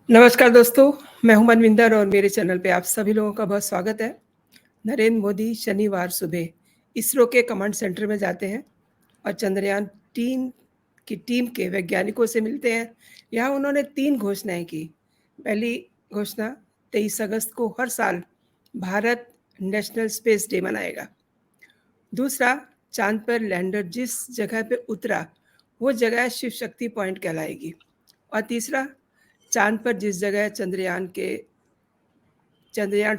नमस्कार दोस्तों, मैं हूं मनविंदर और मेरे चैनल पे आप सभी लोगों का बहुत स्वागत है। नरेंद्र मोदी शनिवार सुबह इसरो के कमांड सेंटर में जाते हैं और चंद्रयान 3 की टीम के वैज्ञानिकों से मिलते हैं। यहाँ उन्होंने 3 घोषणाएँ की। पहली घोषणा 23 अगस्त को हर साल भारत नेशनल स्पेस डे मनाएगा। दूसरा, चाँद पर लैंडर जिस जगह पे उतरा, वो जगह शिव शक्ति पॉइंट कहलाएगी। और तीसरा, चाँद पर जिस जगह चंद्रयान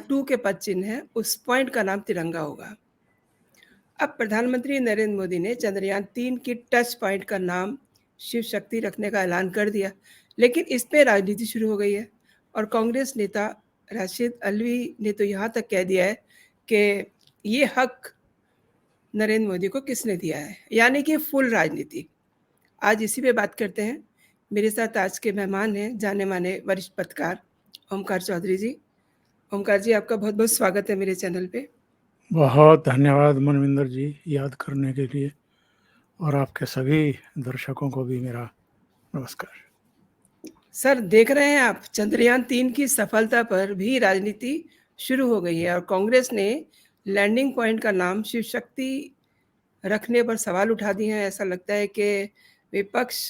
2 के पद चिन्ह है, उस पॉइंट का नाम तिरंगा होगा। अब प्रधानमंत्री नरेंद्र मोदी ने चंद्रयान 3 की टच पॉइंट का नाम शिव शक्ति रखने का ऐलान कर दिया, लेकिन इस पे राजनीति शुरू हो गई है और कांग्रेस नेता राशिद अल्वी ने तो यहाँ तक कह दिया है कि ये हक नरेंद्र मोदी को किसने दिया है, यानी कि फुल राजनीति। आज इसी पे बात करते हैं। मेरे साथ आज के मेहमान हैं जाने माने वरिष्ठ पत्रकार ओमकार चौधरी जी। ओमकार जी, आपका बहुत बहुत स्वागत है मेरे चैनल पे। बहुत धन्यवाद मनविंदर जी याद करने के लिए, और आपके सभी दर्शकों को भी मेरा नमस्कार। सर, देख रहे हैं आप, चंद्रयान 3 की सफलता पर भी राजनीति शुरू हो गई है और कांग्रेस ने लैंडिंग पॉइंट का नाम शिव शक्ति रखने पर सवाल उठा दिए हैं। ऐसा लगता है कि विपक्ष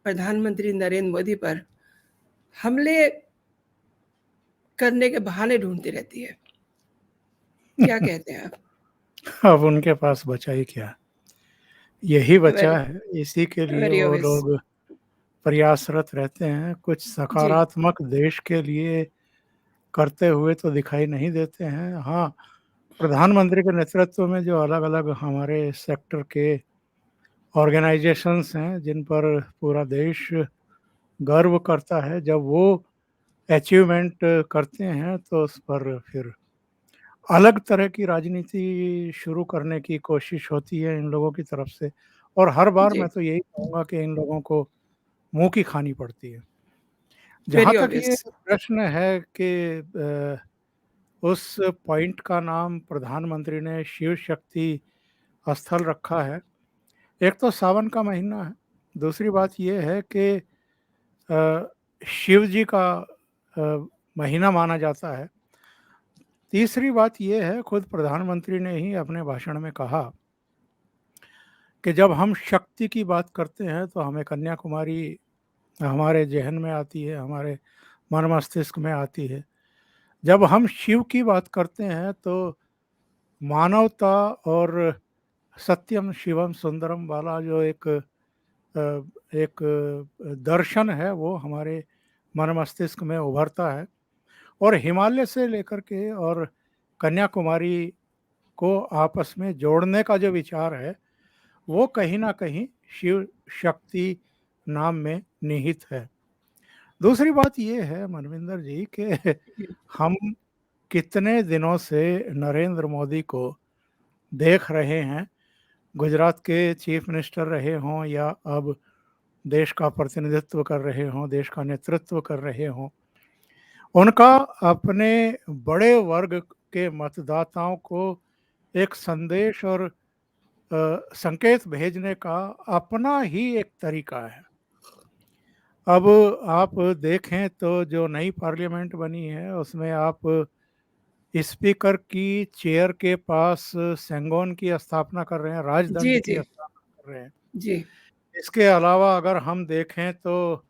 प्रधानमंत्री नरेंद्र मोदी पर हमले करने के बहाने ढूंढती रहती है। क्या कहते हैं आप? अब उनके पास बचा ही क्या, यही बचा वेरी है, इसी के लिए वेरी वो ऑब्वियस। लोग प्रयासरत रहते हैं। कुछ जी सकारात्मक देश के लिए करते हुए तो दिखाई नहीं देते हैं। हाँ, प्रधानमंत्री के नेतृत्व में जो अलग अलग हमारे सेक्टर के ऑर्गेनाइजेशंस हैं जिन पर पूरा देश गर्व करता है, जब वो अचीवमेंट करते हैं तो उस पर फिर अलग तरह की राजनीति शुरू करने की कोशिश होती है इन लोगों की तरफ से, और हर बार जी, मैं तो यही कहूँगा कि इन लोगों को मुँह की खानी पड़ती है। जहाँ वेरी तक ये ऑब्वियस। प्रश्न है कि उस पॉइंट का नाम प्रधानमंत्री ने शिव शक्ति स्थल रखा है, एक तो सावन का महीना है, दूसरी बात ये है कि शिव जी का महीना माना जाता है, तीसरी बात ये है खुद प्रधानमंत्री ने ही अपने भाषण में कहा कि जब हम शक्ति की बात करते हैं तो हमें कन्याकुमारी हमारे जहन में आती है, हमारे मन मस्तिष्क में आती है। जब हम शिव की बात करते हैं तो मानवता और सत्यम शिवम सुंदरम वाला जो एक दर्शन है वो हमारे मन मस्तिष्क में उभरता है, और हिमालय से लेकर के और कन्याकुमारी को आपस में जोड़ने का जो विचार है वो कहीं ना कहीं शिव शक्ति नाम में निहित है। दूसरी बात ये है मनविंदर जी कि हम कितने दिनों से नरेंद्र मोदी को देख रहे हैं, गुजरात के चीफ मिनिस्टर रहे हों या अब देश का प्रतिनिधित्व कर रहे हों, देश का नेतृत्व कर रहे हों, उनका अपने बड़े वर्ग के मतदाताओं को एक संदेश और संकेत भेजने का अपना ही एक तरीका है। अब आप देखें तो जो नई पार्लियामेंट बनी है उसमें आप स्पीकर की चेयर के पास सेंगोन की स्थापना कर रहे हैं, राजदंड जी, की जी, स्थापना कर रहे हैं। जी, इसके अलावा अगर हम देखें तो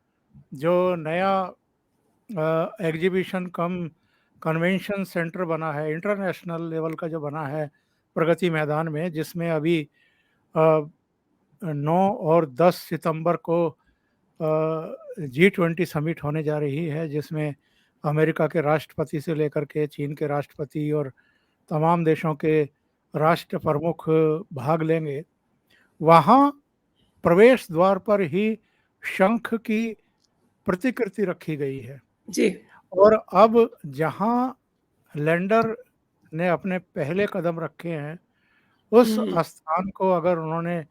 जो नया एग्जीबिशन कम कन्वेंशन सेंटर बना है, इंटरनेशनल लेवल का जो बना है प्रगति मैदान में, जिसमें अभी 9 और 10 सितंबर को G20 समिट होने जा रही है, जिसमें अमेरिका के राष्ट्रपति से लेकर के चीन के राष्ट्रपति और तमाम देशों के राष्ट्र प्रमुख भाग लेंगे। वहाँ प्रवेश द्वार पर ही शंख की प्रतिकृति रखी गई है, जी। और अब जहाँ लैंडर ने अपने पहले कदम रखे हैं उस हुँ, स्थान को अगर उन्होंने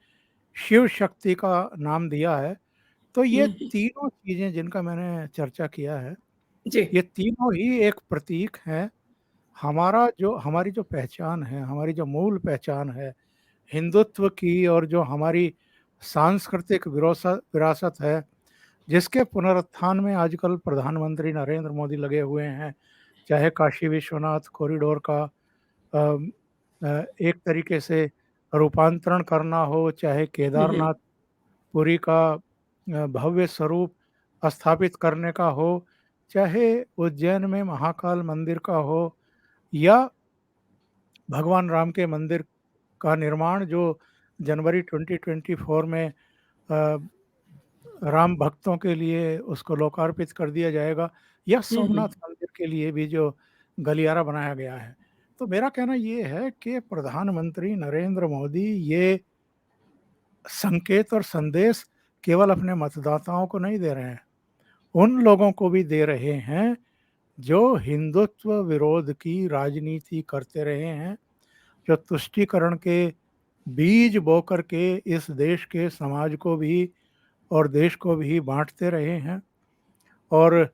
शिव शक्ति का नाम दिया है, तो ये हुँ, तीनों चीज़ें जिनका मैंने चर्चा किया है, जी, ये तीनों ही एक प्रतीक हैं। हमारी जो पहचान है, हमारी जो मूल पहचान है हिंदुत्व की, और जो हमारी सांस्कृतिक विरासत है, जिसके पुनरुत्थान में आजकल प्रधानमंत्री नरेंद्र मोदी लगे हुए हैं। चाहे काशी विश्वनाथ कॉरिडोर का एक तरीके से रूपांतरण करना हो, चाहे हुँ, हुँ। केदारनाथ पुरी का भव्य स्वरूप स्थापित करने का हो, चाहे उज्जैन में महाकाल मंदिर का हो, या भगवान राम के मंदिर का निर्माण जो जनवरी 2024 में अ, राम भक्तों के लिए उसको लोकार्पित कर दिया जाएगा, या हुँ, सोमनाथ हुँ। मंदिर के लिए भी जो गलियारा बनाया गया है। तो मेरा कहना ये है कि प्रधानमंत्री नरेंद्र मोदी ये संकेत और संदेश केवल अपने मतदाताओं को नहीं दे रहे हैं, उन लोगों को भी दे रहे हैं जो हिंदुत्व विरोध की राजनीति करते रहे हैं, जो तुष्टीकरण के बीज बो कर के इस देश के समाज को भी और देश को भी बांटते रहे हैं, और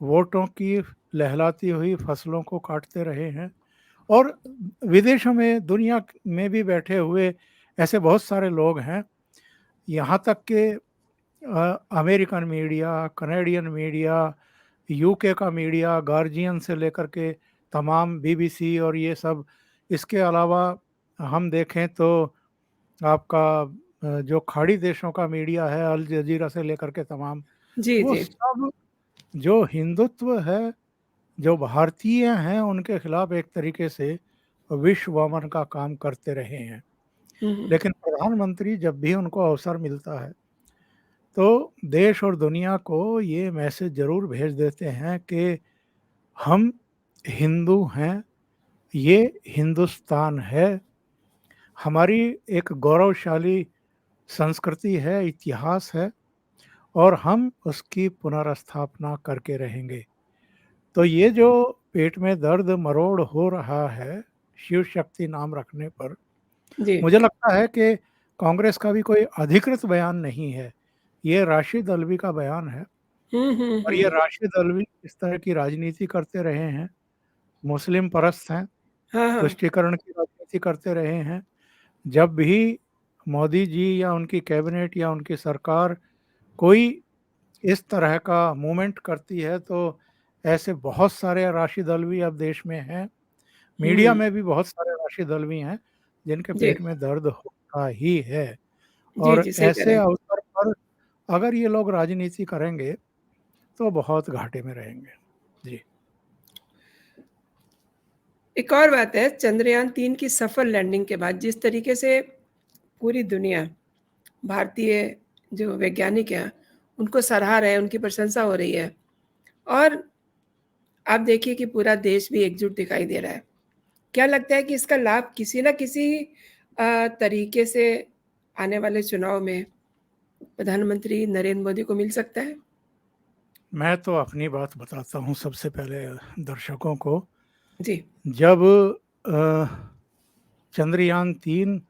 वोटों की लहलाती हुई फसलों को काटते रहे हैं। और विदेशों में, दुनिया में भी बैठे हुए ऐसे बहुत सारे लोग हैं, यहाँ तक कि American media, Canadian media, UK का मीडिया, गार्जियन से लेकर के तमाम बीबीसी और ये सब, इसके अलावा हम देखें तो आपका जो खाड़ी देशों का मीडिया है, अल जजीरा से लेकर के तमाम, जी, वो जी। सब जो हिंदुत्व है, जो भारतीय हैं, उनके खिलाफ एक तरीके से विश्व वमन का काम करते रहे हैं। हुँ, हुँ। लेकिन प्रधानमंत्री जब भी उनको अवसर मिलता है, तो देश और दुनिया को ये मैसेज ज़रूर भेज देते हैं कि हम हिंदू हैं, ये हिंदुस्तान है, हमारी एक गौरवशाली संस्कृति है, इतिहास है, और हम उसकी पुनर्स्थापना करके रहेंगे। तो ये जो पेट में दर्द मरोड़ हो रहा है शिव शक्ति नाम रखने पर, जी। मुझे लगता है कि कांग्रेस का भी कोई अधिकृत बयान नहीं है, ये राशिद अल्वी का बयान है। हुँ, हुँ, और ये हुँ। राशिद अल्वी इस तरह की राजनीति करते रहे हैं, मुस्लिम परस्त हैं, हाँ, हाँ। तुष्टीकरण की राजनीति करते रहे हैं। जब भी मोदी जी या उनकी कैबिनेट या उनकी सरकार कोई इस तरह का मूवमेंट करती है, तो ऐसे बहुत सारे राशिद अल्वी अब देश में हैं। मीडिया हुँ। में भी बहुत सारे राशिद अल्वी हैं, जिनके जी। पेट में दर्द होता ही है। जी, और जी, सही कह ऐसे रहे हैं। अवसर पर अगर ये लोग राजनीति करेंगे, तो बहुत घाटे में रहेंगे। जी। एक और बात है, चंद्रयान 3 की सफल लैंडिंग के बाद जिस तरीके से पूरी दुनिया, भारतीय जो वैज्ञानिक हैं, उनको सराह रहे हैं, उनकी प्रशंसा हो रही है और आप देखिए कि पूरा देश भी एकजुट दिखाई दे रहा है। क्या लगता है कि इसका लाभ किसी न किसी तरीके से आने वाले चुनाव में प्रधानमंत्री नरेंद्र मोदी को मिल सकता है? मैं तो अपनी बात बताता हूँ सबसे पहले दर्शकों को। जी। जब अ, चंद्रयान 3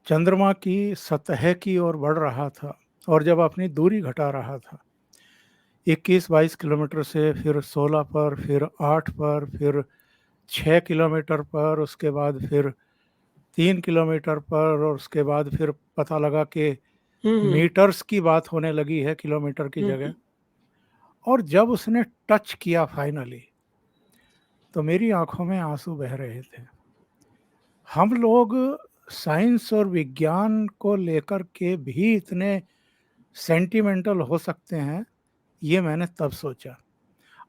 चंद्रमा की सतह की ओर बढ़ रहा था, और जब अपनी दूरी घटा रहा था, 21-22 किलोमीटर से फिर 16 पर, फिर 8 पर, फिर 6 किलोमीटर पर, उसके बाद फिर 3 किलोमीटर पर, और उसके बाद फिर पता लगा कि हुँ, हुँ। मीटर्स की बात होने लगी है, किलोमीटर की हुँ, जगह। हुँ। और जब उसने टच किया फाइनली, तो मेरी आंखों में आंसू बह रहे थे। हम लोग साइंस और विज्ञान को लेकर के भी इतने सेंटिमेंटल हो सकते हैं, ये मैंने तब सोचा।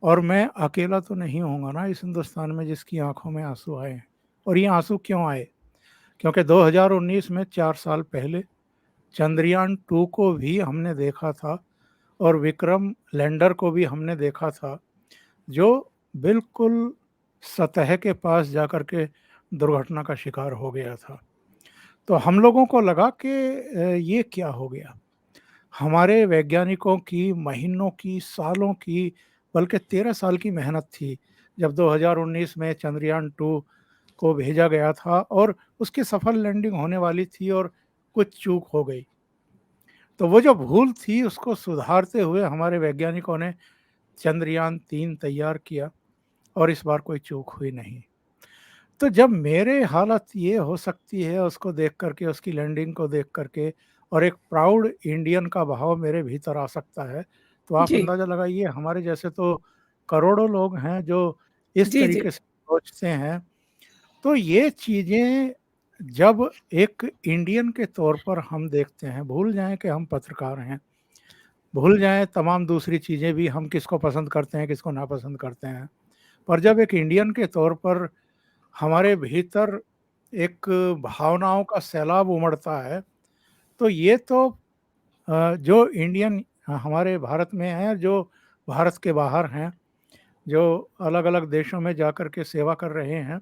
और मैं अकेला तो नहीं होऊँगा ना इस हिंदुस्तान में जिसकी आँखों में आँसू आए हैं। और ये आँसू क्यों आए? क्योंकि 2019 में 4 साल पहले चंद्रयान 2 को भी हमने देखा था, और विक्रम लैंडर को भी हमने देखा था, जो बिल्कुल सतह के पास जाकर के दुर्घटना का शिकार हो गया था। तो हम लोगों को लगा कि ये क्या हो गया? हमारे वैज्ञानिकों की महीनों की, सालों की, बल्कि 13 साल की मेहनत थी, जब 2019 में चंद्रयान 2 को भेजा गया था, और उसकी सफल लैंडिंग होने वाली थी, और कुछ चूक हो गई। तो वो जो भूल थी उसको सुधारते हुए हमारे वैज्ञानिकों ने चंद्रयान 3 तैयार किया, और इस बार कोई चूक हुई नहीं। तो जब मेरे हालत ये हो सकती है उसको देख कर के, उसकी लैंडिंग को देख कर के, और एक प्राउड इंडियन का भाव मेरे भीतर आ सकता है, तो आप जी, अंदाज़ा लगाइए हमारे जैसे तो करोड़ों लोग हैं जो इस जी, जी, तरीके से सोचते हैं। तो ये चीज़ें जब एक इंडियन के तौर पर हम देखते हैं, भूल जाएँ कि हम पत्रकार हैं, भूल जाएँ तमाम दूसरी चीज़ें भी, हम किसको पसंद करते हैं, किसको नापसंद करते हैं। पर जब एक इंडियन के तौर पर हमारे भीतर एक भावनाओं का सैलाब उमड़ता है, तो ये तो जो इंडियन हमारे भारत में हैं, जो भारत के बाहर हैं, जो अलग-अलग देशों में जाकर के सेवा कर रहे हैं,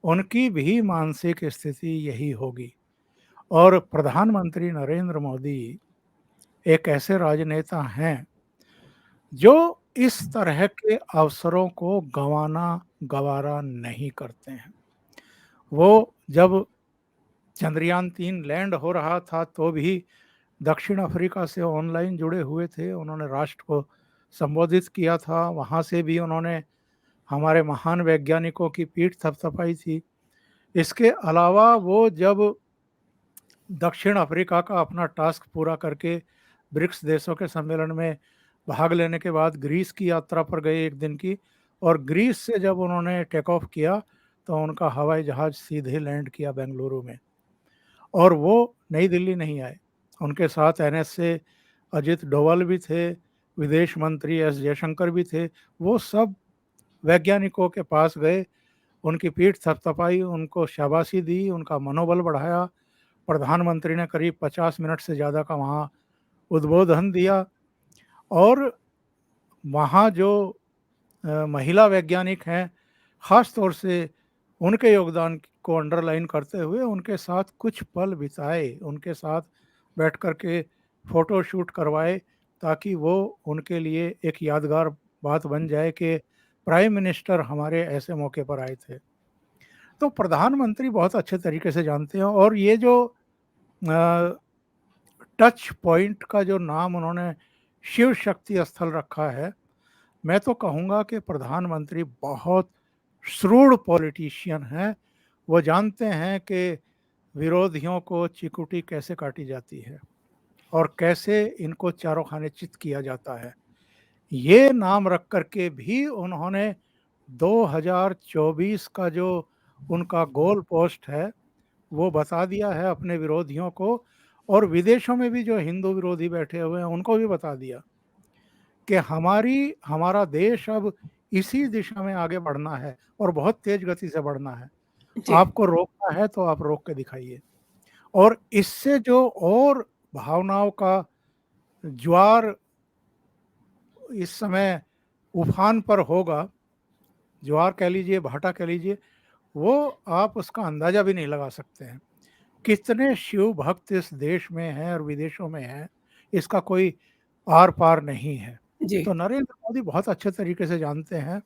उनकी भी मानसिक स्थिति यही होगी। और प्रधानमंत्री नरेंद्र मोदी एक ऐसे राजनेता हैं, जो इस तरह के अवसरों को गँवाना गँवारा नहीं करते हैं। वो जब चंद्रयान-3 लैंड हो रहा था, तो भी दक्षिण अफ्रीका से ऑनलाइन जुड़े हुए थे, उन्होंने राष्ट्र को संबोधित किया था, वहाँ से भी उन्होंने हमारे महान वैज्ञानिकों की पीठ थपथपाई थी। इसके अलावा वो जब दक्षिण अफ्रीका का अपना टास्क पूरा करके ब्रिक्स देशों के सम्मेलन में भाग लेने के बाद ग्रीस की यात्रा पर गए 1 दिन की, और ग्रीस से जब उन्होंने टेक ऑफ किया, तो उनका हवाई जहाज़ सीधे लैंड किया बेंगलुरु में, और वो नई दिल्ली नहीं आए। उनके साथ एनएसए अजित डोभाल भी थे, विदेश मंत्री एस जयशंकर भी थे। वो सब वैज्ञानिकों के पास गए, उनकी पीठ थपथपाई, उनको शाबाशी दी, उनका मनोबल बढ़ाया। प्रधानमंत्री ने करीब 50 मिनट से ज़्यादा का वहाँ उद्बोधन दिया, और वहाँ जो महिला वैज्ञानिक हैं, ख़ास तौर से उनके योगदान को अंडरलाइन करते हुए उनके साथ कुछ पल बिताए, उनके साथ बैठ कर के फ़ोटो शूट करवाए, ताकि वो उनके लिए एक यादगार बात बन जाए कि प्राइम मिनिस्टर हमारे ऐसे मौके पर आए थे। तो प्रधानमंत्री बहुत अच्छे तरीके से जानते हैं, और ये जो अ, टच पॉइंट का जो नाम उन्होंने शिव शक्ति स्थल रखा है, मैं तो कहूँगा कि प्रधानमंत्री बहुत श्रूड पॉलिटिशियन हैं। वो जानते हैं कि विरोधियों को चिकुटी कैसे काटी जाती है और कैसे इनको चारों खाने चित किया जाता है। ये नाम रख कर के भी उन्होंने 2024 का जो उनका गोल पोस्ट है, वो बता दिया है अपने विरोधियों को, और विदेशों में भी जो हिंदू विरोधी बैठे हुए हैं, उनको भी बता दिया कि हमारा देश अब इसी दिशा में आगे बढ़ना है, और बहुत तेज गति से बढ़ना है। जी। आपको रोकना है तो आप रोक के दिखाइए। और इससे जो और भावनाओं का ज्वार इस समय उफान पर होगा, ज्वार कह लीजिए, भाटा कह लीजिए, वो आप उसका अंदाज़ा भी नहीं लगा सकते हैं। कितने शिव भक्त इस देश में हैं और विदेशों में हैं, इसका कोई आर-पार नहीं है। जी। तो नरेंद्र मोदी बहुत अच्छे तरीके से जानते हैं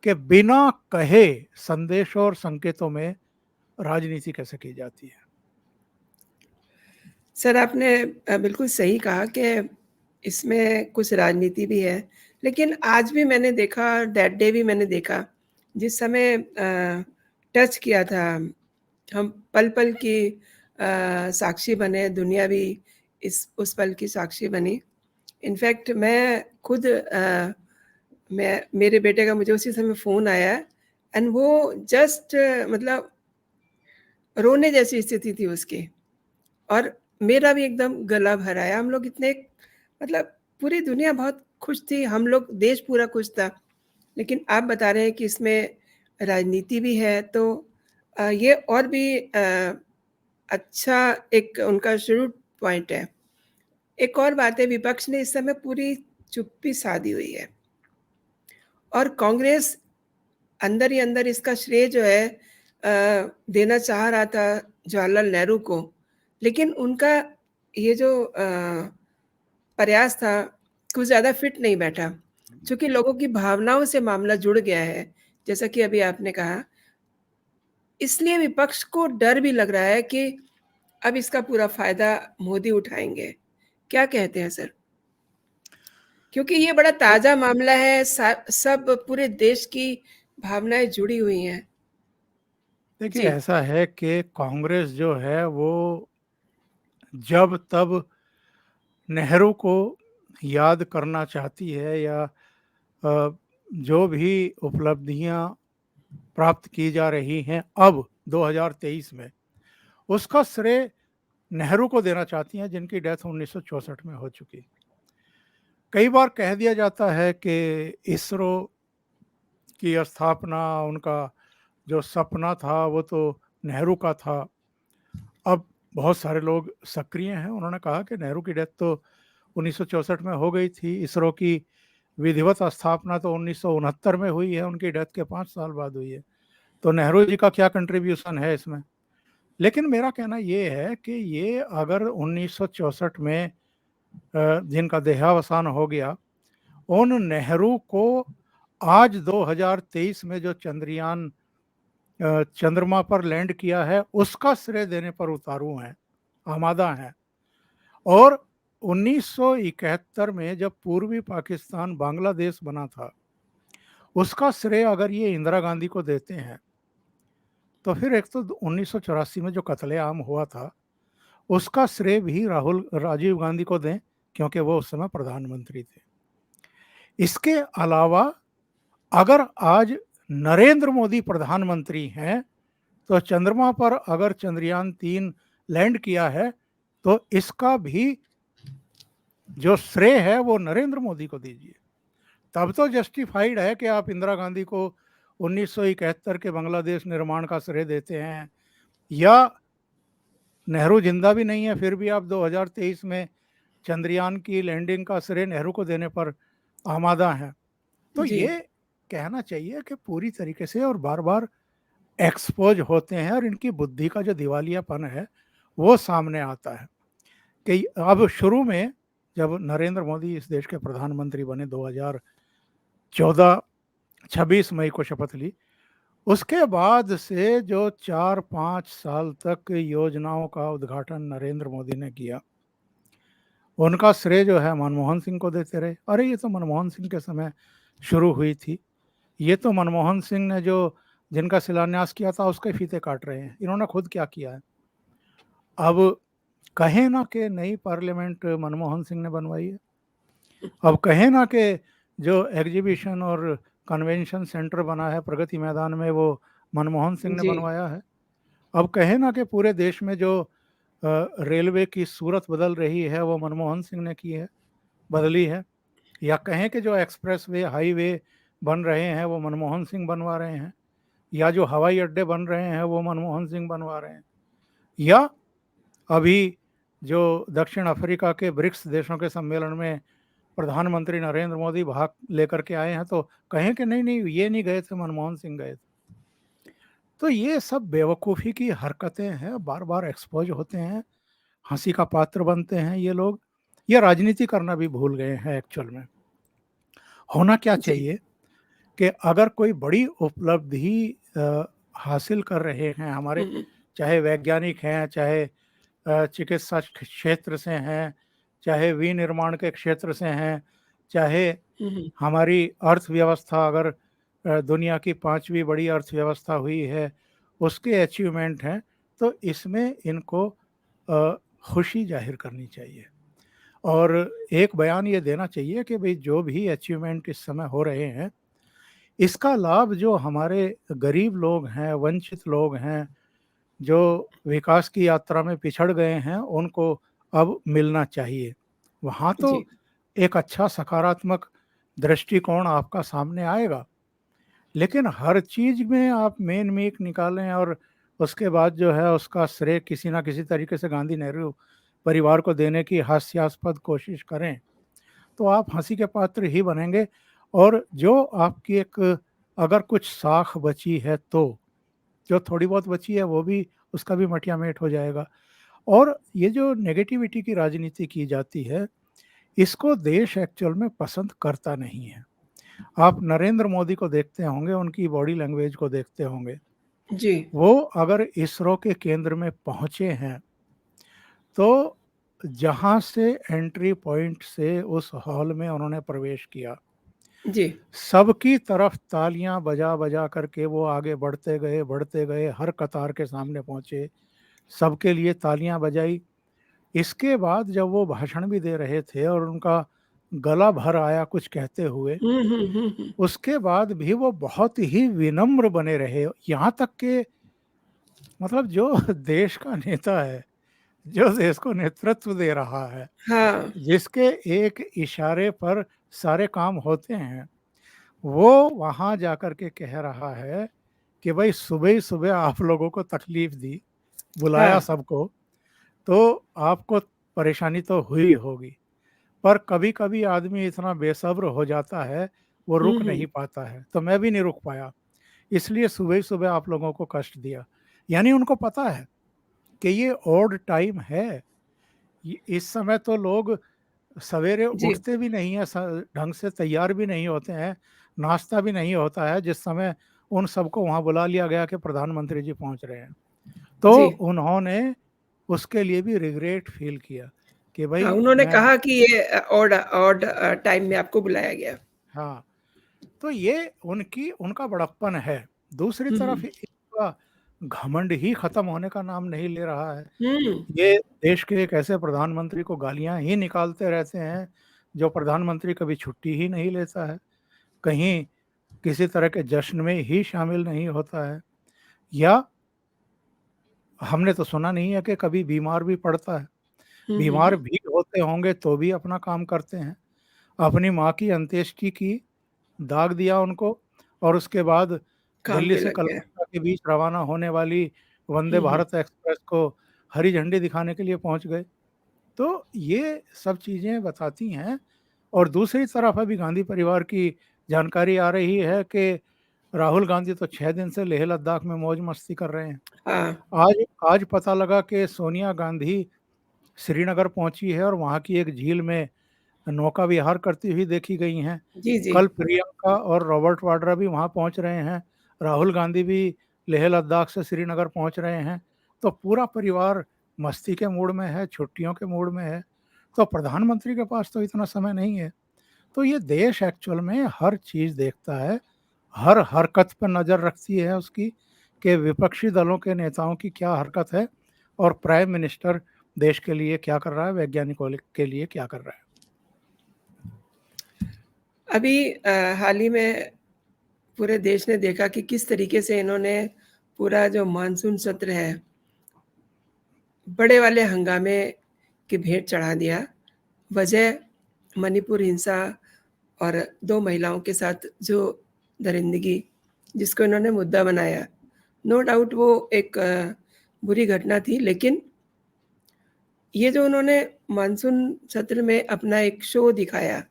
कि बिना कहे संदेशों और संकेतों में राजनीति कैसे की जाती है। सर, आपने बिल्कुल सही कहा कि इसमें कुछ राजनीति भी है, लेकिन आज भी मैंने देखा, दैट डे भी मैंने देखा, जिस समय टच किया था, हम पल-पल की साक्षी बने, दुनिया भी इस उस पल की साक्षी बनी। इनफैक्ट मैं खुद मैं मेरे बेटे का मुझे उसी समय फ़ोन आया, एंड वो जस्ट मतलब रोने जैसी स्थिति थी उसकी, और मेरा भी एकदम गला भर आया। हम लोग इतने मतलब पूरी दुनिया बहुत खुश थी, हम लोग देश पूरा खुश था। लेकिन आप बता रहे हैं कि इसमें राजनीति भी है, तो ये और भी अच्छा एक उनका शुरू पॉइंट है। एक और बात है, विपक्ष ने इस समय पूरी चुप्पी साधी हुई है, और कांग्रेस अंदर ही अंदर इसका श्रेय जो है देना चाह रहा था जवाहरलाल नेहरू को, लेकिन उनका ये जो प्रयास था, कुछ ज़्यादा फिट नहीं बैठा। चूँकि लोगों की भावनाओं से मामला जुड़ गया है, जैसा कि अभी आपने कहा, इसलिए विपक्ष को डर भी लग रहा है कि अब इसका पूरा फ़ायदा मोदी उठाएँगे। क्या कहते हैं सर? क्योंकि ये बड़ा ताज़ा मामला है, सब पूरे देश की भावनाएँ जुड़ी हुई हैं। देखिए, जी, ऐसा है कि कांग्रेस जो है वो जब तब नेहरू को याद करना चाहती है या जो भी उपलब्धियां प्राप्त की जा रही हैं अब 2023 में, उसका श्रेय नेहरू को देना चाहती हैं, जिनकी डेथ 1964 में हो चुकी। कई बार कह दिया जाता है कि इसरो की स्थापना, उनका जो सपना था वो तो नेहरू का था। अब बहुत सारे लोग सक्रिय हैं, उन्होंने कहा कि नेहरू की डेथ तो 1964 में हो गई थी, इसरो की विधिवत स्थापना तो 1969 में हुई है, उनकी डेथ के 5 साल बाद हुई है, तो नेहरू जी का क्या कंट्रीब्यूशन है इसमें। लेकिन मेरा कहना ये है कि ये अगर 1964 में जिनका देहावसान हो गया, उन नेहरू को आज 2023 में जो चंद्रयान चंद्रमा पर लैंड किया है उसका श्रेय देने पर उतारू हैं, आमादा हैं। और 1971 में जब पूर्वी पाकिस्तान बांग्लादेश बना था, उसका श्रेय अगर ये इंदिरा गांधी को देते हैं, तो फिर एक तो 1984 में जो कत्लेआम हुआ था उसका श्रेय भी राजीव गांधी को दें, क्योंकि वो उस समय प्रधानमंत्री थे। इसके अलावा अगर आज नरेंद्र मोदी प्रधानमंत्री हैं, तो चंद्रमा पर अगर चंद्रयान 3 लैंड किया है, तो इसका भी जो श्रेय है वो नरेंद्र मोदी को दीजिए। तब तो जस्टिफाइड है कि आप इंदिरा गांधी को 1971 के बांग्लादेश निर्माण का श्रेय देते हैं, या नेहरू जिंदा भी नहीं है फिर भी आप 2023 में चंद्रयान की लैंडिंग का श्रेय नेहरू को देने पर आमादा हैं। तो जी। ये कहना चाहिए कि पूरी तरीके से और बार बार एक्सपोज होते हैं और इनकी बुद्धि का जो दिवालियापन है वो सामने आता है कि अब शुरू में जब नरेंद्र मोदी इस देश के प्रधानमंत्री बने 2014 26 मई को शपथ ली, उसके बाद से जो 4-5 साल तक योजनाओं का उद्घाटन नरेंद्र मोदी ने किया, उनका श्रेय जो है मनमोहन सिंह को देते रहे। अरे ये तो मनमोहन सिंह के समय शुरू हुई थी, ये तो मनमोहन सिंह ने जो जिनका शिलान्यास किया था उसके फीते काट रहे हैं। इन्होंने खुद क्या किया है? अब कहें ना कि नई पार्लियामेंट मनमोहन सिंह ने बनवाई है, अब कहें ना कि जो एग्जीबिशन और कन्वेंशन सेंटर बना है प्रगति मैदान में वो मनमोहन सिंह ने जी। बनवाया है, अब कहें ना कि पूरे देश में जो रेलवे की सूरत बदल रही है वो मनमोहन सिंह ने की है, बदली है, या कहें कि जो एक्सप्रेस वे हाईवे बन रहे हैं वो मनमोहन सिंह बनवा रहे हैं, या जो हवाई अड्डे बन रहे हैं वो मनमोहन सिंह बनवा रहे हैं, या अभी जो दक्षिण अफ्रीका के ब्रिक्स देशों के सम्मेलन में प्रधानमंत्री नरेंद्र मोदी भाग लेकर के आए हैं, तो कहें कि नहीं नहीं ये नहीं गए थे, मनमोहन सिंह गए थे। तो ये सब बेवकूफ़ी की हरकतें हैं, बार बार एक्सपोज होते हैं, हंसी का पात्र बनते हैं ये लोग। ये राजनीति करना भी भूल गए हैं एक्चुअल में। होना क्या जी। चाहिए कि अगर कोई बड़ी उपलब्धि हासिल कर रहे हैं हमारे, चाहे वैज्ञानिक हैं, चाहे चिकित्सा क्षेत्र से हैं, चाहे विनिर्माण के क्षेत्र से हैं, चाहे हमारी अर्थव्यवस्था अगर दुनिया की 5वीं बड़ी अर्थव्यवस्था हुई है उसके अचीवमेंट हैं, तो इसमें इनको खुशी जाहिर करनी चाहिए और एक बयान ये देना चाहिए कि भाई जो भी अचीवमेंट इस समय हो रहे हैं इसका लाभ जो हमारे गरीब लोग हैं, वंचित लोग हैं, जो विकास की यात्रा में पिछड़ गए हैं, उनको अब मिलना चाहिए। वहाँ तो जी। एक अच्छा सकारात्मक दृष्टिकोण आपका सामने आएगा, लेकिन हर चीज़ में आप मेन मेक निकालें और उसके बाद जो है उसका श्रेय किसी ना किसी तरीके से गांधी नेहरू परिवार को देने की हास्यास्पद कोशिश करें, तो आप हंसी के पात्र ही बनेंगे। और जो आपकी एक अगर कुछ साख बची है, तो जो थोड़ी बहुत बची है वो भी, उसका भी मटिया मेट हो जाएगा। और ये जो नेगेटिविटी की राजनीति की जाती है इसको देश एक्चुअल में पसंद करता नहीं है। आप नरेंद्र मोदी को देखते होंगे, उनकी बॉडी लैंग्वेज को देखते होंगे, जी। वो अगर इसरो के केंद्र में पहुंचे हैं तो जहां से एंट्री पॉइंट से उस हॉल में उन्होंने प्रवेश किया, जी। सबकी तरफ तालियां बजा बजा करके वो आगे बढ़ते गए, हर कतार के सामने पहुंचे, सबके लिए तालियां बजाई। इसके बाद जब वो भाषण भी दे रहे थे और उनका गला भर आया कुछ कहते हुए, उसके बाद भी वो बहुत ही विनम्र बने रहे। यहाँ तक कि मतलब जो देश का नेता है, जो देश को नेतृत्व दे रहा है, हाँ, जिसके एक इशारे पर सारे काम होते हैं, वो वहाँ जाकर के कह रहा है कि भाई सुबह ही सुबह आप लोगों को तकलीफ दी, बुलाया हाँ। सबको, तो आपको परेशानी तो हुई होगी। पर कभी-कभी आदमी इतना बेसब्र हो जाता है, वो रुक नहीं पाता है। तो मैं भी नहीं रुक पाया, इसलिए सुबह ही सुबह आप लोगों को कष्ट दिया। यानी उनको पता है कि ये ऑड टाइम है। इस समय तो लोग सवेरे जी, उठते भी नहीं हैं, ढंग से तैयार भी नहीं होते हैं, नाश्ता भी नहीं होता है, जिस समय उन सबको वहाँ बुला लिया गया कि प्रधानमंत्री जी पहुँच रहे हैं। तो जी। उन्होंने उसके लिए भी रिग्रेट फ़ील किया कि हाँ, भई उन्होंने मैं कहा कि ये ऑड ऑड टाइम में आपको बुलाया गया। हाँ, तो ये उनका बड़प्पन है। दूसरी हुँ, तरफ हुँ। इनका घमंड ही खत्म होने का नाम नहीं ले रहा है। हुँ, ये देश के एक ऐसे प्रधानमंत्री को गालियाँ ही निकालते रहते हैं, जो प्रधानमंत्री कभी छुट्टी ही नहीं लेता है, कहीं किसी तरह के जश्न में ही शामिल नहीं होता है, या हमने तो सुना नहीं है कि कभी बीमार भी पड़ता है। हुँ, हुँ, बीमार हुँ। भी होते होंगे तो भी अपना काम करते हैं। अपनी माँ की अंत्येष्टि की, दाग दिया उनको और उसके बाद काम दिल्ली पे से लग गए। कलकत्ता के बीच रवाना होने वाली वंदे हुँ, हुँ। भारत एक्सप्रेस को हरी झंडी दिखाने के लिए पहुँच गए। तो ये सब चीज़ें बताती हैं। और दूसरी तरफ अभी गांधी परिवार की जानकारी आ रही है कि राहुल गांधी तो 6 दिन से लेह लद्दाख में मौज-मस्ती कर रहे हैं। हाँ। आज आज पता लगा कि सोनिया गांधी श्रीनगर पहुंची है और वहां की एक झील में नौका विहार करती हुई देखी गई हैं। जी, जी। कल प्रियंका और रॉबर्ट वाड्रा भी वहां पहुंच रहे हैं। राहुल गांधी भी लेह लद्दाख से श्रीनगर पहुंच रहे हैं। तो पूरा परिवार मस्ती के मूड में है, छुट्टियों के मूड में है। तो प्रधानमंत्री के पास तो इतना समय नहीं है। तो ये देश एक्चुअल में हर चीज़ देखता है, हर हरकत पर नज़र रखती है उसकी, कि विपक्षी दलों के नेताओं की क्या हरकत है और प्राइम मिनिस्टर देश के लिए क्या कर रहा है, वैज्ञानिकों के लिए क्या कर रहा है। अभी हाल ही में पूरे देश ने देखा कि किस तरीके से इन्होंने पूरा जो मानसून सत्र है, बड़े वाले हंगामे की भेंट चढ़ा दिया। वजह मणिपुर हिंसा और 2 महिलाओं के साथ जो दरिंदगी, जिसको इन्होंने मुद्दा बनाया। नो डाउट वो एक बुरी घटना थी, लेकिन ये जो उन्होंने मानसून सत्र में अपना एक शो दिखाया,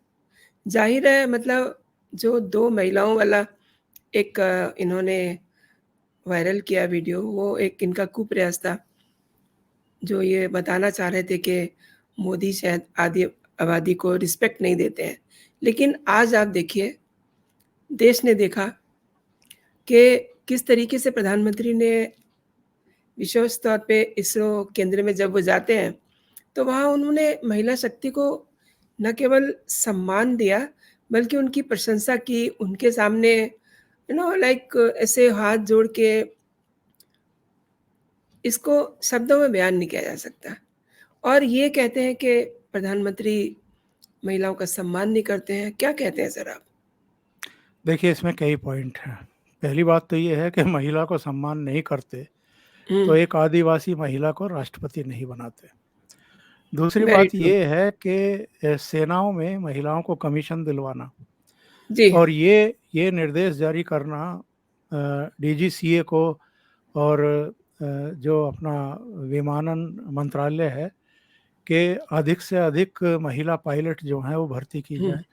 ज़ाहिर है मतलब जो 2 महिलाओं वाला एक इन्होंने वायरल किया वीडियो, वो एक इनका कुप्रयास था, जो ये बताना चाह रहे थे कि मोदी शायद आधी आबादी को रिस्पेक्ट नहीं देते हैं। लेकिन आज आप देखिए, देश ने देखा कि किस तरीके से प्रधानमंत्री ने विश्व स्तर पे इसरो केंद्र में जब वो जाते हैं, तो वहाँ उन्होंने महिला शक्ति को न केवल सम्मान दिया, बल्कि उनकी प्रशंसा की, उनके सामने लाइक ऐसे हाथ जोड़ के इसको शब्दों में बयान नहीं किया जा सकता। और ये कहते हैं कि प्रधानमंत्री महिलाओं का सम्मान नहीं करते हैं, क्या कहते हैं सर आप? देखिए, इसमें कई पॉइंट हैं। पहली बात तो ये है कि महिला को सम्मान नहीं करते, तो हुँ, एक आदिवासी महिला को राष्ट्रपति नहीं बनाते। दूसरी वेरी बात ट्रू। ये है कि सेनाओं में महिलाओं को कमीशन दिलवाना जी। और ये निर्देश जारी करना डीजीसीए को और जो अपना विमानन मंत्रालय है कि अधिक से अधिक महिला पायलट जो हैं वो भर्ती की हुँ, जाए। जी।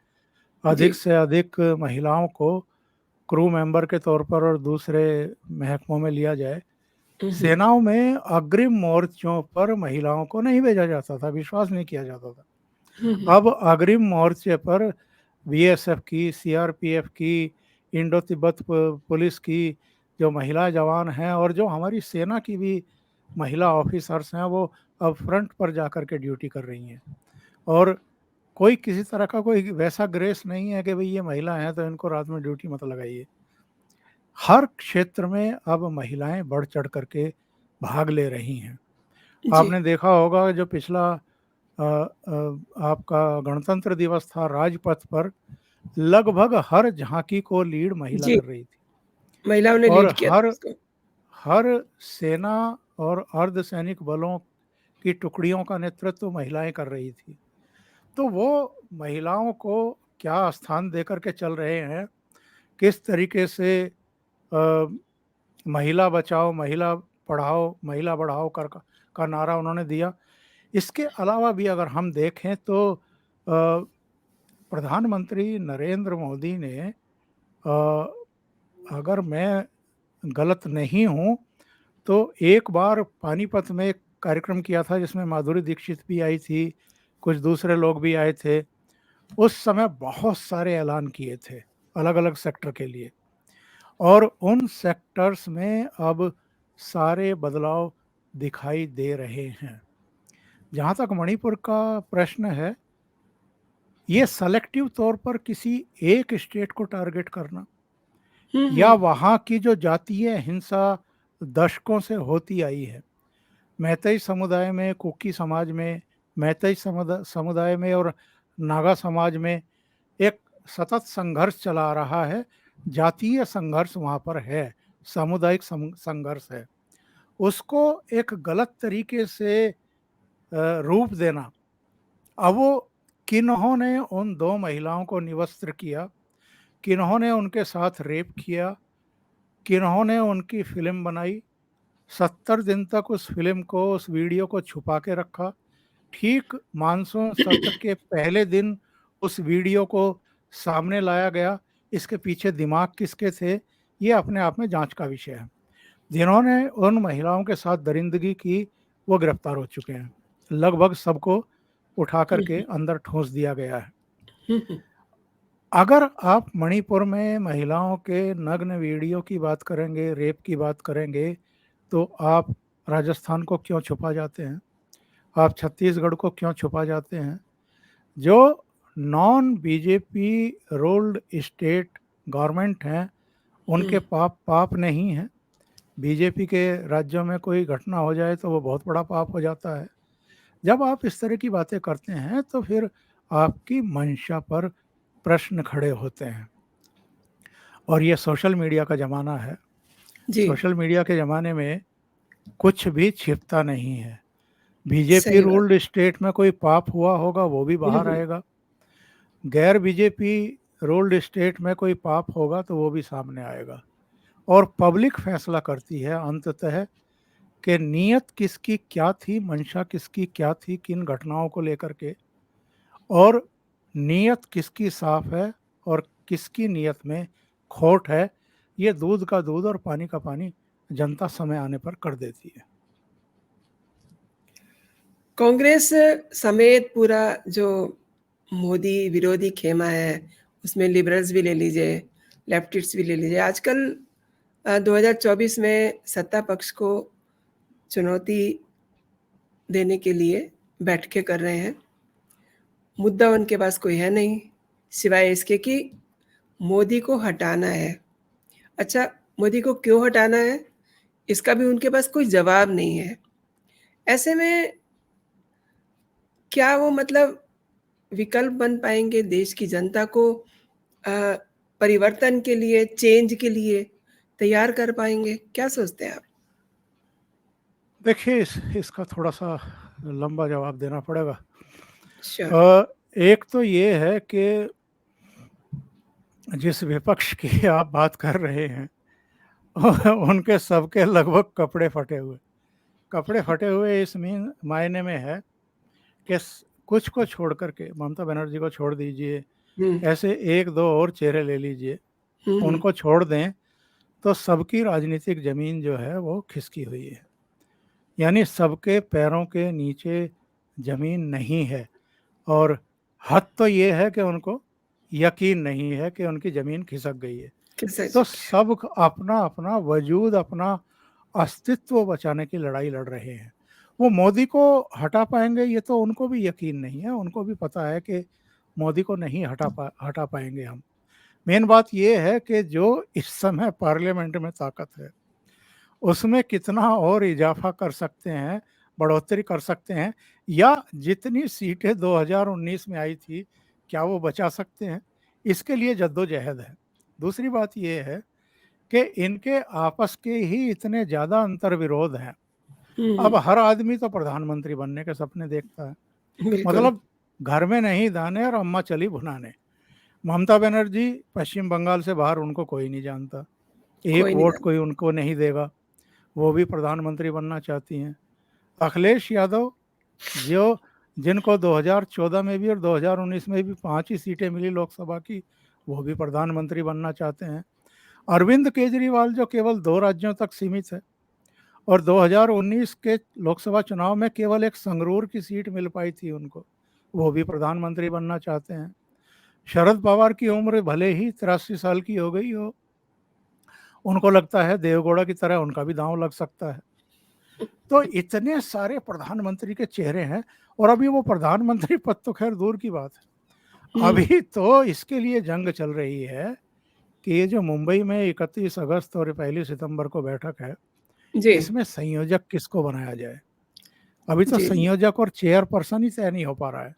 अधिक से अधिक महिलाओं को क्रू मेंबर के तौर पर और दूसरे महकमों में लिया जाए। हुँ, हुँ। सेनाओं में अग्रिम मोर्चों पर महिलाओं को नहीं भेजा जाता था, विश्वास नहीं किया जाता था। हुँ, हुँ। अब अग्रिम मोर्चे पर बीएसएफ की, सीआरपीएफ की, इंडो तिब्बत पुलिस की जो महिला जवान हैं और जो हमारी सेना की भी महिला ऑफिसर्स हैं, वो अब फ्रंट पर जाकर के ड्यूटी कर रही हैं। और कोई किसी तरह का कोई वैसा ग्रेस नहीं है कि भाई ये महिला हैं तो इनको रात में ड्यूटी मत लगाइए। हर क्षेत्र में अब महिलाएं बढ़ चढ़ करके भाग ले रही हैं। जी। आपने देखा होगा जो पिछला आपका गणतंत्र दिवस था, राजपथ पर लगभग हर झांकी को लीड महिला जी, कर रही थी महिलाओं ने और लीड किया था हर उसको। हर सेना और अर्धसैनिक बलों की टुकड़ियों का नेतृत्व महिलाएं कर रही थी। तो वो महिलाओं को क्या स्थान देकर के चल रहे हैं, किस तरीके से अ, महिला बचाओ, महिला पढ़ाओ, महिला बढ़ाओ का नारा उन्होंने दिया। इसके अलावा भी अगर हम देखें तो प्रधानमंत्री नरेंद्र मोदी ने अगर मैं गलत नहीं हूँ तो एक बार पानीपत में एक कार्यक्रम किया था जिसमें माधुरी दीक्षित भी आई थी, कुछ दूसरे लोग भी आए थे। उस समय बहुत सारे ऐलान किए थे अलग-अलग सेक्टर के लिए और उन सेक्टर्स में अब सारे बदलाव दिखाई दे रहे हैं। जहाँ तक मणिपुर का प्रश्न है, ये सेलेक्टिव तौर पर किसी एक स्टेट को टारगेट करना हुँ, या हुँ। वहाँ की जो जातीय हिंसा दशकों से होती आई है, मैतेई समुदाय में, कुकी समाज में, मैतेई समुदाय में और नागा समाज में एक सतत संघर्ष चला आ रहा है। जातीय संघर्ष वहाँ पर है, सामुदायिक संघर्ष है। उसको एक गलत तरीके से रूप देना, अब वो किन्होंने उन 2 महिलाओं को निवस्त्र किया, किन्होंने उनके साथ रेप किया, किन्होंने उनकी फ़िल्म बनाई, 70 दिन तक उस फ़िल्म को, उस वीडियो को छुपा के रखा। ठीक मानसून सत्र के पहले दिन उस वीडियो को सामने लाया गया। इसके पीछे दिमाग किसके थे, ये अपने आप में जाँच का विषय है। जिन्होंने उन महिलाओं के साथ दरिंदगी की, वो गिरफ्तार हो चुके हैं। लगभग सबको उठा कर हुँ, के हुँ। अंदर ठूँस दिया गया है। हुँ, हुँ। अगर आप मणिपुर में महिलाओं के नग्न वीडियो की बात करेंगे, रेप की बात करेंगे, तो आप राजस्थान को क्यों छुपा जाते हैं? आप छत्तीसगढ़ को क्यों छुपा जाते हैं? जो non BJP ruled state government हैं, उनके हुँ। पाप पाप नहीं है। बीजेपी के राज्यों में कोई घटना हो जाए तो वो बहुत बड़ा पाप हो जाता है। जब आप इस तरह की बातें करते हैं तो फिर आपकी मंशा पर प्रश्न खड़े होते हैं और ये सोशल मीडिया का ज़माना है। जी, सोशल मीडिया के ज़माने में कुछ भी छिपता नहीं है। बीजेपी सही बात। रूल्ड स्टेट में कोई पाप हुआ होगा वो भी हुँ, बाहर हुँ। आएगा। गैर बीजेपी रूल्ड स्टेट में कोई पाप होगा तो वो भी सामने आएगा और पब्लिक फैसला करती है अंततः कि नीयत किसकी क्या थी, मंशा किसकी क्या थी किन घटनाओं को लेकर के और नीयत किसकी साफ है और किसकी नीयत में खोट है, ये दूध का दूध और पानी का पानी जनता समय आने पर कर देती है। कांग्रेस समेत पूरा जो मोदी विरोधी खेमा है, उसमें लिबरल्स भी ले लीजिए, लेफ्टिस्ट भी ले लीजिए। आजकल 2024 में सत्ता पक्ष को चुनौती देने के लिए बैठकें कर रहे हैं। मुद्दा उनके पास कोई है नहीं, सिवाय इसके कि मोदी को हटाना है। अच्छा, मोदी को क्यों हटाना है? इसका भी उनके पास कोई जवाब नहीं है। ऐसे में क्या वो मतलब विकल्प बन पाएँगे देश की जनता को अ, परिवर्तन के लिए, चेंज के लिए तैयार कर पाएँगे? क्या सोचते हैं आप? देखिए इसका थोड़ा सा लंबा जवाब देना पड़ेगा। श्योर। एक तो ये है कि जिस विपक्ष की आप बात कर रहे हैं उनके सबके लगभग कपड़े फटे हुए इस मीन मायने में है कि कुछ को छोड़ करके ममता बनर्जी को छोड़ दीजिए, हुँ, ऐसे एक दो और चेहरे ले लीजिए, हुँ, हुँ। उनको छोड़ दें तो सबकी राजनीतिक जमीन जो है वो खिसकी हुई है, यानी सबके पैरों के नीचे जमीन नहीं है और हद तो ये है कि उनको यकीन नहीं है कि उनकी ज़मीन खिसक गई है। खिसक तो चुके हैं। सब अपना-अपना वजूद, अपना अस्तित्व बचाने की लड़ाई लड़ रहे हैं। वो मोदी को हटा पाएँगे ये तो उनको भी यकीन नहीं है, उनको भी पता है कि मोदी को नहीं हटा पाएँगे हम। मेन बात ये है कि जो इस समय पार्लियामेंट में ताकत है, उसमें कितना और इज़ाफ़ा कर सकते हैं, बढ़ोतरी कर सकते हैं, या जितनी सीटें 2019 में आई थी क्या वो बचा सकते हैं, इसके लिए जद्दोजहद है। दूसरी बात ये है कि इनके आपस के ही इतने ज़्यादा अंतर्विरोध हैं। अब हर आदमी तो प्रधानमंत्री बनने के सपने देखता है, बिल्कुल। मतलब घर में नहीं दाने और अम्मा चली भुनाने। ममता बनर्जी पश्चिम बंगाल से बाहर, उनको कोई नहीं जानता, एक कोई नहीं वोट जानता। कोई उनको नहीं देगा, वो भी प्रधानमंत्री बनना चाहती हैं। अखिलेश यादव, जो जिनको 2014 में भी और 2019 में भी 5 ही सीटें मिली लोकसभा की, वो भी प्रधानमंत्री बनना चाहते हैं। अरविंद केजरीवाल जो केवल 2 राज्यों तक सीमित है, और 2019 के लोकसभा चुनाव में केवल एक संगरूर की सीट मिल पाई थी उनको, वो भी प्रधानमंत्री बनना चाहते हैं। शरद पवार की उम्र भले ही 83 साल की हो गई हो, उनको लगता है देवगौड़ा की तरह उनका भी दांव लग सकता है। तो इतने सारे प्रधानमंत्री के चेहरे हैं, और अभी वो प्रधानमंत्री पद तो खैर दूर की बात है, अभी तो इसके लिए जंग चल रही है कि ये जो मुंबई में 31 अगस्त और 1 सितंबर को बैठक है, जी, इसमें संयोजक किसको बनाया जाए। अभी तो जी, जी, संयोजक और चेयरपर्सन ही तय नहीं हो पा रहा है।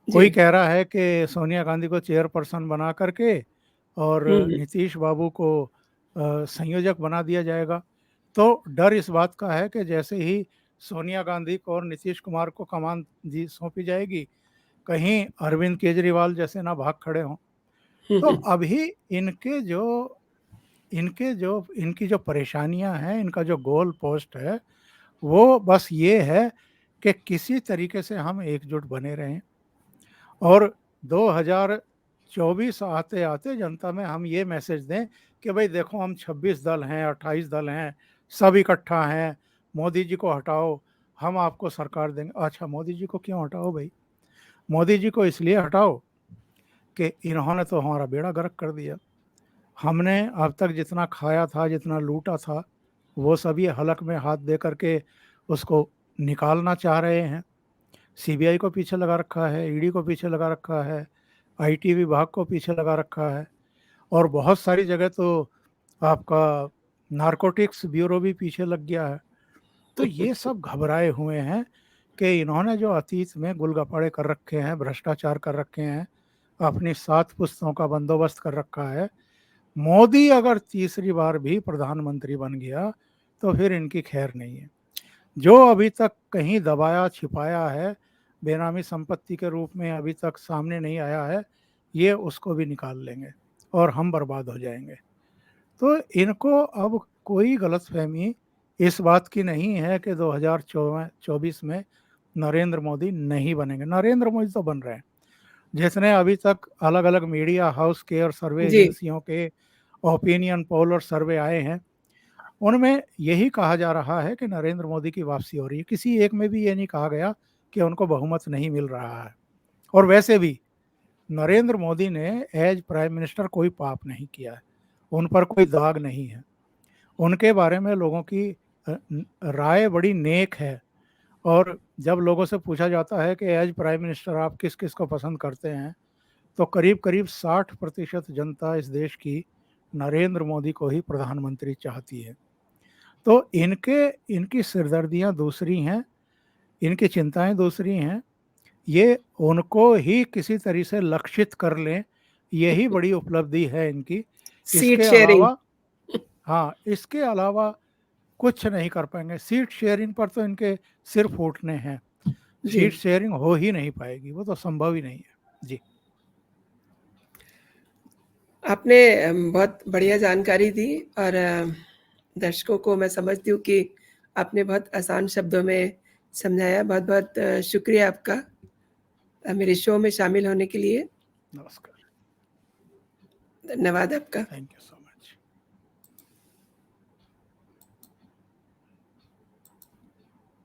कोई जी। कह रहा है कि सोनिया गांधी को चेयरपर्सन बना करके और हुँ, नीतीश बाबू को संयोजक बना दिया जाएगा। तो डर इस बात का है कि जैसे ही सोनिया गांधी को और नीतीश कुमार को कमान दी सौंपी जाएगी, कहीं अरविंद केजरीवाल जैसे ना भाग खड़े हों। हुँ, तो हुँ। अभी इनकी जो परेशानियां हैं, इनका जो गोल पोस्ट है, वो बस ये है कि किसी तरीके से हम एकजुट बने रहें, और 2024 आते आते जनता में हम ये मैसेज दें कि भाई देखो, हम 26 दल हैं, 28 दल हैं, सब इकट्ठा हैं, मोदी जी को हटाओ, हम आपको सरकार देंगे। अच्छा, मोदी जी को क्यों हटाओ भाई? मोदी जी को इसलिए हटाओ कि इन्होंने तो हमारा बेड़ा गर्क कर दिया। हमने अब तक जितना खाया था, जितना लूटा था, वो सभी हलक में हाथ दे करके उसको निकालना चाह रहे हैं। सीबीआई को पीछे लगा रखा है, ईडी को पीछे लगा रखा है, आईटी विभाग को पीछे लगा रखा है, और बहुत सारी जगह तो आपका नारकोटिक्स ब्यूरो भी पीछे लग गया है। तो ये सब घबराए हुए हैं कि इन्होंने जो अतीत में गुलगपाड़े कर रखे हैं, भ्रष्टाचार कर रखे हैं, अपनी 7 पुस्तों का बंदोबस्त कर रखा है, मोदी अगर तीसरी बार भी प्रधानमंत्री बन गया तो फिर इनकी खैर नहीं है। जो अभी तक कहीं दबाया छिपाया है, बेनामी संपत्ति के रूप में अभी तक सामने नहीं आया है, ये उसको भी निकाल लेंगे और हम बर्बाद हो जाएंगे। तो इनको अब कोई गलतफहमी इस बात की नहीं है कि 2024 में नरेंद्र मोदी नहीं बनेंगे। नरेंद्र मोदी तो बन रहे हैं। जिसने अभी तक अलग अलग मीडिया हाउस के और सर्वे जी, एजेंसियों के ओपिनियन पोल और सर्वे आए हैं, उनमें यही कहा जा रहा है कि नरेंद्र मोदी की वापसी हो रही है। किसी एक में भी ये नहीं कहा गया कि उनको बहुमत नहीं मिल रहा है। और वैसे भी नरेंद्र मोदी ने एज प्राइम मिनिस्टर कोई पाप नहीं किया है, उन पर कोई दाग नहीं है। उनके बारे में लोगों की राय बड़ी नेक है, और जब लोगों से पूछा जाता है कि एज प्राइम मिनिस्टर आप किस किस को पसंद करते हैं, तो करीब करीब 60% जनता इस देश की नरेंद्र मोदी को ही प्रधानमंत्री चाहती है। तो इनकी सिरदर्दियां दूसरी हैं, इनकी चिंताएं दूसरी हैं। ये उनको ही किसी तरह से लक्षित कर लें, यही बड़ी उपलब्धि है इनकी। सीट इसके शेयरिंग। अलावा, हाँ, इसके अलावा कुछ नहीं कर पाएंगे। सीट शेयरिंग पर तो इनके सिर फूटने हैं। जी, सीट शेयरिंग हो ही नहीं पाएगी, वो तो संभव ही नहीं है। जी। आपने बहुत बढ़िया जानकारी दी, और दर्शकों को मैं समझती हूँ कि आपने बहुत आसान शब्दों में समझाया। बहुत-बहुत शुक्रिया आपका मेरे शो में शामिल होने के लिए। नमस्कार। धन्यवाद आपका। Thank you so much.